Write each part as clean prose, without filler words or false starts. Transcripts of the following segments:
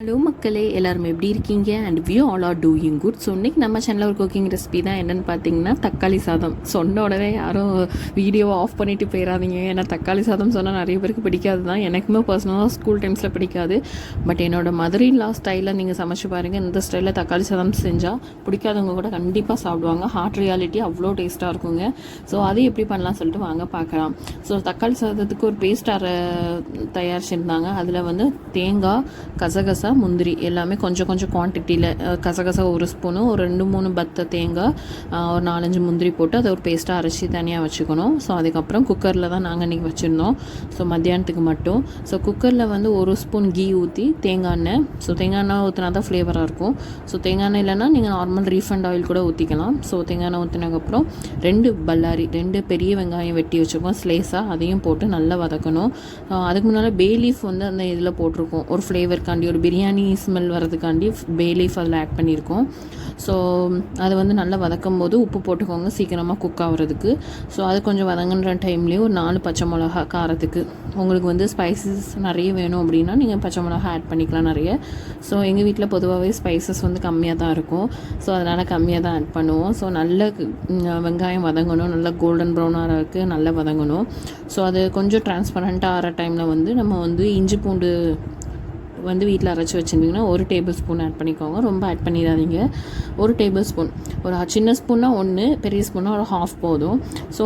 Hello மக்களே, எல்லாருமே எப்படி இருக்கீங்க? And we all are doing good. So இன்றைக்கி நம்ம சேனலில் ஒரு குக்கிங் ரெசிபி தான். என்னென்னு பார்த்தீங்கன்னா தக்காளி சாதம். சொன்ன உடனே யாரும் வீடியோவை ஆஃப் பண்ணிவிட்டு போயிடாதீங்க. ஏன்னா தக்காளி சாதம் சொன்னால் நிறைய பேருக்கு பிடிக்காது தான். எனக்குமே பர்சனலாக ஸ்கூல் டைம்ஸில் பிடிக்காது. பட் என்னோட மதர் இன் லா ஸ்டைலில் நீங்கள் சமைச்சு பாருங்கள். இந்த ஸ்டைலில் தக்காளி சாதம் செஞ்சால் பிடிக்காதவங்க கூட கண்டிப்பாக சாப்பிடுவாங்க. ஹார்ட் ரியாலிட்டி அவ்வளோ டேஸ்ட்டாக இருக்குங்க. ஸோ அது எப்படி பண்ணலாம் சொல்லிட்டு வாங்க பார்க்கலாம். ஸோ தக்காளி சாதத்துக்கு ஒரு பேஸ்ட் தயாரிச்சிருந்தாங்க. அதில் வந்து தேங்காய், கசகசா, முந்திரி எல்லாமே கொஞ்சம் கொஞ்சம் குவான்டிட்டியில், கசகசா ஒரு ஸ்பூனு, ஒரு 2-3 பத்த தேங்காய், ஒரு 4-5 முந்திரி போட்டு அதை ஒரு பேஸ்ட்டாக அரைச்சி தனியாக வச்சுக்கணும். ஸோ அதுக்கப்புறம் குக்கரில் தான் நாங்கள் இன்றைக்கி வச்சுருந்தோம். ஸோ மத்தியானத்துக்கு மட்டும். ஸோ குக்கரில் வந்து 1 ஸ்பூன் கீ ஊற்றி தேங்காய் எண்ணெய், ஸோ தேங்காய் எண்ணெய் ஊற்றினா தான் ஃப்ளேவராக இருக்கும். ஸோ தேங்காய் எண்ணெய் இல்லைன்னா நீங்கள் நார்மல் ரீஃபண்ட் ஆயில் கூட ஊற்றிக்கலாம். ஸோ தேங்காய் எண்ணெய் ஊற்றினதுக்கப்புறம் 2 பெரிய வெங்காயம் வெட்டி வச்சுருக்கோம் ஸ்லேஸாக, அதையும் போட்டு நல்லா வதக்கணும். அதுக்கு முன்னால் பே லீஃப் வந்து அந்த இதில் போட்டிருக்கோம், ஒரு ஃப்ளேவருக்காண்டி, ஒரு பிரியாணி ஸ்மெல் வரதுக்காண்டி பே லீஃப் அதில் ஆட் பண்ணியிருக்கோம். ஸோ அது வந்து நல்லா வதக்கும் போது உப்பு போட்டுக்கோங்க, சீக்கிரமாக குக் ஆகிறதுக்கு. ஸோ அது கொஞ்சம் வதங்குன்ற டைம்லேயே ஒரு 4 பச்சை மிளகா காரத்துக்கு, உங்களுக்கு வந்து ஸ்பைசஸ் நிறைய வேணும் அப்படின்னா நீங்கள் பச்சை மிளகா ஆட் பண்ணிக்கலாம் நிறைய. ஸோ எங்கள் வீட்டில் பொதுவாகவே ஸ்பைசஸ் வந்து கம்மியாக தான் இருக்கும். ஸோ அதனால் கம்மியாக தான் ஆட் பண்ணுவோம். ஸோ நல்ல வெங்காயம் வதங்கணும், நல்லா கோல்டன் ப்ரௌனாக இருக்குது, நல்லா வதங்கணும். ஸோ அது கொஞ்சம் டிரான்ஸ்பரண்ட்டாக ஆகிற டைமில் வந்து நம்ம வந்து இஞ்சி பூண்டு வந்து வீட்டில் அரைச்சி வச்சுருந்தீங்கன்னா 1 டேபிள் ஸ்பூன் ஆட் பண்ணிக்கோங்க. ரொம்ப ஆட் பண்ணிடாதீங்க. 1 டேபிள் ஸ்பூன், ஒரு சின்ன ஸ்பூன்னா 1, பெரிய ஸ்பூன்னா ஒரு 1/2 போதும். ஸோ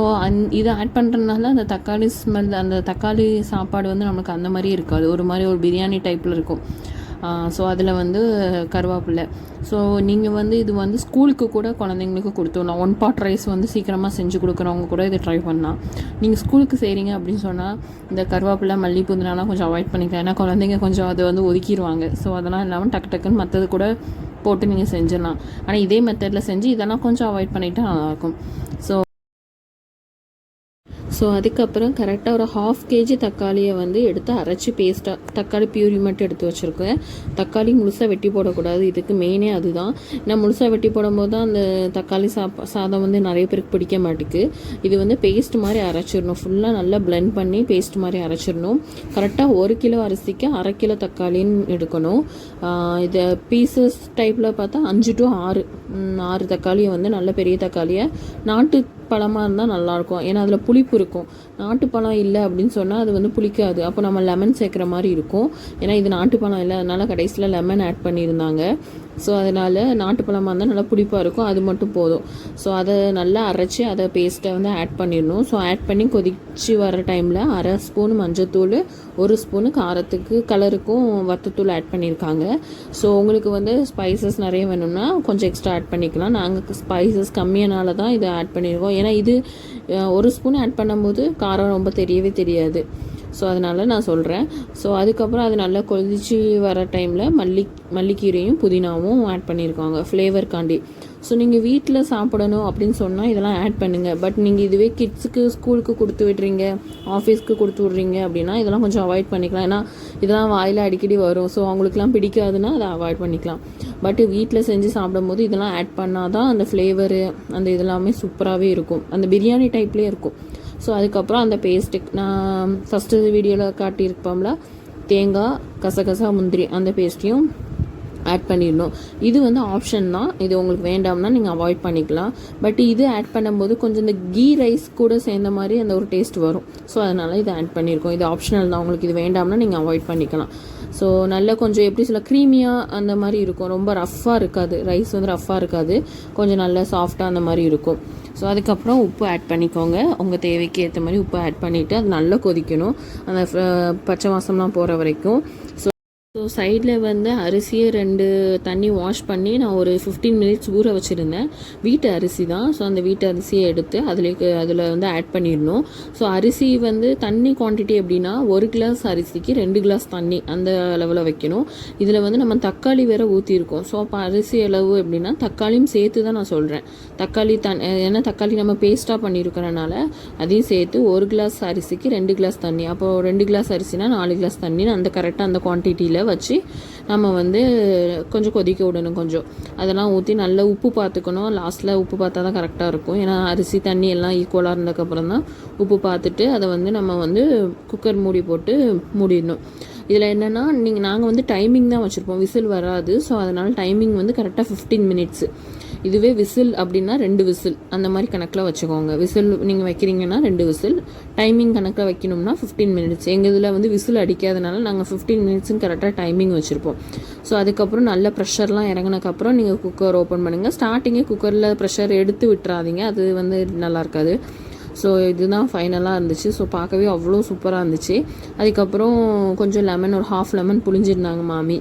இதை ஆட் பண்ணுறதுனால அந்த தக்காளி ஸ்மெல், அந்த தக்காளி சாப்பாடு வந்து நமக்கு அந்த மாதிரி இருக்காது, ஒரு மாதிரி ஒரு பிரியாணி டைப்பில் இருக்கும். ஸோ அதில் வந்து கருவேப்பிலை. ஸோ நீங்கள் வந்து இது வந்து ஸ்கூலுக்கு கூட குழந்தைங்களுக்கு கொடுத்துடலாம். 1 பாட் ரைஸ் வந்து சீக்கிரமாக செஞ்சு கொடுக்குறவங்க கூட இதை ட்ரை பண்ணலாம். நீங்கள் ஸ்கூலுக்கு செய்கிறீங்க அப்படின்னு சொன்னால் இந்த கருவேப்பிலை, மல்லி, புதினாலாம் கொஞ்சம் அவாய்ட் பண்ணிக்கலாம். ஏன்னா குழந்தைங்க கொஞ்சம் அதை வந்து ஒதுக்கிடுவாங்க. ஸோ அதெல்லாம் இல்லாமல் டக்குன்னு மற்றது கூட போட்டு நீங்கள் செஞ்சிடலாம். ஆனால் இதே மெத்தடில் செஞ்சு இதெல்லாம் கொஞ்சம் அவாய்ட் பண்ணிவிட்டு நல்லாயிருக்கும். ஸோ அதுக்கப்புறம் கரெக்டாக ஒரு 1/2 kg தக்காளியை வந்து எடுத்து அரைச்சி பேஸ்ட்டாக, தக்காளி பியூரி மட்டும் எடுத்து வச்சுருக்கேன். தக்காளி முழுசாக வெட்டி போடக்கூடாது, இதுக்கு மெயினே அதுதான். நான் முழுசாக வெட்டி போடும்போது தான் அந்த தக்காளி சாதம் வந்து நிறைய பேருக்கு பிடிக்க மாட்டேங்குது. இது வந்து பேஸ்ட் மாதிரி அரைச்சிடணும், ஃபுல்லாக நல்லா பிளெண்ட் பண்ணி பேஸ்ட் மாதிரி அரைச்சிடணும். கரெக்டாக 1 கிலோ அரிசிக்கு 1/2 கிலோ தக்காளின்னு எடுக்கணும். இதை பீசஸ் டைப்பில் பார்த்தா 5 to 6 தக்காளியை வந்து நல்ல பெரிய தக்காளியை, நாட்டு பழமாக இருந்தால் நல்லாயிருக்கும். ஏன்னா அதில் புளிப்பு இருக்கும். நாட்டுப்பழம் இல்லை அப்படின்னு சொன்னால் அது வந்து புளிக்காது. அப்போ நம்ம லெமன் சேர்க்குற மாதிரி இருக்கும். ஏன்னா இது நாட்டுப்பழம் இல்லை, அதனால் கடைசியில் லெமன் ஆட் பண்ணியிருந்தாங்க. ஸோ அதனால் நாட்டுப்பழமாக இருந்தால் நல்லா புளிப்பாக இருக்கும், அது மட்டும் போதும். ஸோ அதை நல்லா அரைச்சி அதை பேஸ்ட்டை வந்து ஆட் பண்ணிடணும். ஸோ ஆட் பண்ணி கொதிச்சு வர டைமில் 1/2 ஸ்பூன் மஞ்சத்தூள், 1 ஸ்பூனு காரத்துக்கு கலருக்கும் வத்தத்தூள் ஆட் பண்ணியிருக்காங்க. ஸோ உங்களுக்கு வந்து ஸ்பைசஸ் நிறைய வேணும்னா கொஞ்சம் எக்ஸ்ட்ரா ஆட் பண்ணிக்கலாம். நாங்கள் ஸ்பைசஸ் கம்மியானால தான் இதை ஆட் பண்ணியிருக்கோம். ஏன்னா இது 1 ஸ்பூன் ஆட் பண்ணும்போது காரம் ரொம்ப தெரியவே தெரியாது. ஸோ அதனால் நான் சொல்கிறேன். ஸோ அதுக்கப்புறம் அது நல்லா கொதிச்சு வர டைமில் மல்லிக்கீரையும் புதினாவும் ஆட் பண்ணியிருக்காங்க ஃப்ளேவர்காண்டி. ஸோ நீங்கள் வீட்டில் சாப்பிடணும் அப்படின்னு சொன்னால் இதெல்லாம் ஆட் பண்ணுங்கள். பட் நீங்கள் இதுவே கிட்ஸுக்கு ஸ்கூலுக்கு கொடுத்து விட்றீங்க, ஆஃபீஸ்க்கு கொடுத்து விட்றீங்க அப்படின்னா இதெல்லாம் கொஞ்சம் அவாய்ட் பண்ணிக்கலாம். ஏன்னா இதெல்லாம் வாயில் அடிக்கடி வரும். ஸோ அவங்களுக்குலாம் பிடிக்காதுன்னா அதை அவாய்ட் பண்ணிக்கலாம். பட் வீட்டில் செஞ்சு சாப்பிடும்போது இதெல்லாம் ஆட் பண்ணால் தான் அந்த ஃப்ளேவரு, அந்த இதெல்லாமே சூப்பராகவே இருக்கும், அந்த பிரியாணி டைப்லேயே இருக்கும். ஸோ அதுக்கப்புறம் அந்த பேஸ்ட்டுக்கு நான் ஃபஸ்ட்டு வீடியோவில் காட்டியிருப்போம்ல, தேங்காய், கசகசா, முந்திரி அந்த பேஸ்ட்டையும் ஆட் பண்ணிடணும். இது வந்து ஆப்ஷன் தான், இது உங்களுக்கு வேண்டாம்னா நீங்கள் அவாய்ட் பண்ணிக்கலாம். பட் இது ஆட் பண்ணும்போது கொஞ்சம் இந்த கீ ரைஸ் கூட சேர்ந்த மாதிரி அந்த ஒரு டேஸ்ட் வரும். ஸோ அதனால் இதை ஆட் பண்ணியிருக்கோம். இது ஆப்ஷனல் தான், உங்களுக்கு இது வேண்டாம்னா நீங்கள் அவாய்ட் பண்ணிக்கலாம். ஸோ நல்லா கொஞ்சம் எப்படி சொல்ல, க்ரீமியாக அந்த மாதிரி இருக்கும், ரொம்ப ரஃப்பாக இருக்காது, ரைஸ் வந்து ரஃப்பாக இருக்காது, கொஞ்சம் நல்லா சாஃப்டாக அந்த மாதிரி இருக்கும். ஸோ அதுக்கப்புறம் உப்பு ஆட் பண்ணிக்கோங்க, உங்கள் தேவைக்கு ஏற்ற மாதிரி உப்பு ஆட் பண்ணிவிட்டு அது நல்லா கொதிக்கணும், அந்த பச்சை வாசம்லாம் போகிற வரைக்கும். ஸோ சைடில் வந்து அரிசியை 2 தண்ணி வாஷ் பண்ணி நான் ஒரு 15 மினிட்ஸ் ஊற வச்சுருந்தேன். வீட்டு அரிசி தான். ஸோ அந்த வீட்டு அரிசியை எடுத்து அதில் வந்து ஆட் பண்ணிடணும். ஸோ அரிசி வந்து தண்ணி குவான்டிட்டி எப்படின்னா 1 கிளாஸ் அரிசிக்கு 2 கிளாஸ் தண்ணி அந்த அளவில் வைக்கணும். இதில் வந்து நம்ம தக்காளி வேறு ஊற்றிருக்கோம். ஸோ அப்போ அரிசி அளவு எப்படின்னா தக்காளியும் சேர்த்து தான் நான் சொல்கிறேன். தக்காளி ஏன்னா தக்காளி நம்ம பேஸ்ட்டாக பண்ணியிருக்கிறனால அதையும் சேர்த்து 1 கிளாஸ் அரிசிக்கு 2 கிளாஸ் தண்ணி, அப்போது 2 கிளாஸ் அரிசினா 4 கிளாஸ் தண்ணின்னு அந்த கரெக்டாக அந்த குவான்டிட்டியில் வச்சு நம்ம வந்து கொஞ்சம் கொதிக்க விடணும். கொஞ்சம் அதெல்லாம் ஊற்றி நல்லா உப்பு பார்த்துக்கணும். லாஸ்ட்டில் உப்பு பார்த்தா தான் கரெக்டாக இருக்கும். ஏன்னா அரிசி தண்ணி எல்லாம் ஈக்குவலாக இருந்ததுக்கப்புறம் தான் உப்பு பார்த்துட்டு அதை வந்து நம்ம வந்து குக்கர் மூடி போட்டு மூடிடணும். இதில் என்னென்னா நாங்கள் வந்து டைமிங் தான் வச்சுருப்போம், விசில் வராது. ஸோ அதனால் டைமிங் வந்து கரெக்டாக 15 மினிட்ஸு. இதுவே விசில் அப்படின்னா 2 விசில் அந்த மாதிரி கணக்கில் வச்சுக்கோங்க. விசில் நீங்கள் வைக்கிறீங்கன்னா 2 விசில், டைமிங் கணக்கில் வைக்கணும்னா 15 மினிட்ஸ். எங்கள் இதில் வந்து விசில் அடிக்காதனால நாங்கள் 15 மினிட்ஸுன்னு கரெக்டாக டைமிங் வச்சுருப்போம். ஸோ அதுக்கப்புறம் நல்ல ப்ரெஷர்லாம் இறங்கினக்கப்புறம் நீங்கள் குக்கர் ஓப்பன் பண்ணுங்கள். ஸ்டார்டிங்கே குக்கரில் ப்ரெஷர் எடுத்து விட்டுறாதீங்க, அது வந்து நல்லா இருக்காது. ஸோ இதுதான் ஃபைனலாக இருந்துச்சு. ஸோ பார்க்கவே அவ்வளோ சூப்பராக இருந்துச்சு. அதுக்கப்புறம் கொஞ்சம் லெமன், ஒரு ஹாஃப் லெமன் புளிஞ்சிருந்தாங்க மாமி.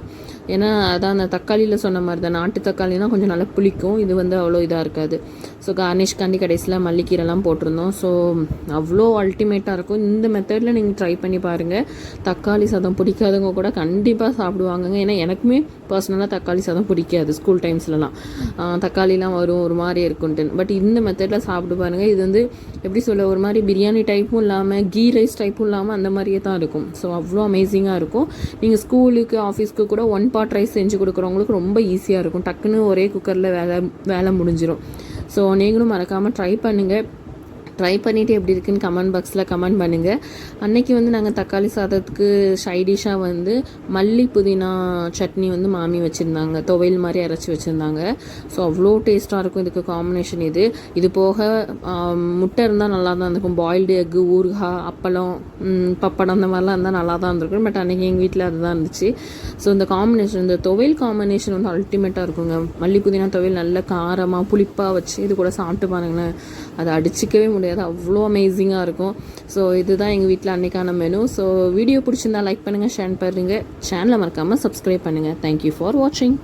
ஏன்னா அதான் அந்த தக்காளியில் சொன்ன மாதிரி தான், நாட்டு தக்காளினா கொஞ்சம் நல்லா புளிக்கும், இது வந்து அவ்வளோ இதாக இருக்காது. ஸோ கார்னிஷ்காண்டி கடைசியில் மல்லிக்கீரைலாம் போட்டிருந்தோம். ஸோ அவ்வளோ அல்டிமேட்டாக இருக்கும். இந்த மெத்தடில் நீங்கள் ட்ரை பண்ணி பாருங்கள். தக்காளி சாதம் பிடிக்காதவங்க கூட கண்டிப்பாக சாப்பிடுவாங்கங்க. ஏன்னா எனக்குமே பர்சனலாக தக்காளி சாதம் பிடிக்காது. ஸ்கூல் டைம்ஸ்லலாம் தக்காளிலாம் வரும் ஒரு மாதிரி இருக்குன்ட்டு. பட் இந்த மெத்தடில் சாப்பிட்டு பாருங்கள். இது வந்து எப்படி சொல்ல, ஒரு மாதிரி பிரியாணி டைப்பும் இல்லாமல் கீ ரைஸ் டைப்பும் இல்லாமல் அந்த மாதிரியே தான் இருக்கும். ஸோ அவ்வளோ அமேசிங்காக இருக்கும். நீங்கள் ஸ்கூலுக்கு ஆஃபீஸ்க்கு கூட 1 pot ரைஸ் செஞ்சு கொடுக்குறவங்களுக்கு ரொம்ப ஈஸியாக இருக்கும். டக்குன்னு ஒரே குக்கரில் வேலை முடிஞ்சிடும். ஸோ நீங்களும் மறக்காமல் ட்ரை பண்ணுங்கள். ட்ரை பண்ணிவிட்டு எப்படி இருக்குன்னு கமெண்ட் பாக்ஸில் கமெண்ட் பண்ணுங்கள். அன்றைக்கி வந்து நாங்கள் தக்காளி சாதத்துக்கு சைடிஷாக வந்து மல்லி புதினா சட்னி வந்து மாமி வச்சுருந்தாங்க, துவையல் மாதிரி அரைச்சி வச்சுருந்தாங்க. ஸோ அவ்வளோ டேஸ்ட்டாக இருக்கும் இதுக்கு காம்பினேஷன். இது போக முட்டை இருந்தால் நல்லா தான் இருக்கும். பாயில்டு எக்கு, ஊறுகாய், அப்பளம், பப்படம் அந்த மாதிரிலாம் இருந்தால் நல்லா தான் இருந்திருக்கும். பட் அன்றைக்கி எங்கள் வீட்டில் அதுதான் இருந்துச்சு. ஸோ இந்த காம்பினேஷன், இந்த துவையல் காம்பினேஷன் வந்து அல்டிமேட்டாக இருக்குங்க. மல்லி புதினா துவையல் நல்ல காரமாக புளிப்பாக வச்சு இது கூட சாப்பிட்டு பாருங்களேன், அதை அடிச்சிக்கவே முடியாது, அவ்வளோ அமேசிங்காக இருக்கும். ஸோ இதுதான் எங்கள் வீட்டில் அன்றைக்கான மெனு. ஸோ வீடியோ பிடிச்சிருந்தா லைக் பண்ணுங்கள், ஷேர் பண்ணுங்கள், சேனலை மறக்காமல் சப்ஸ்கிரைப் பண்ணுங்கள். தேங்க்யூ ஃபார் வாட்சிங்.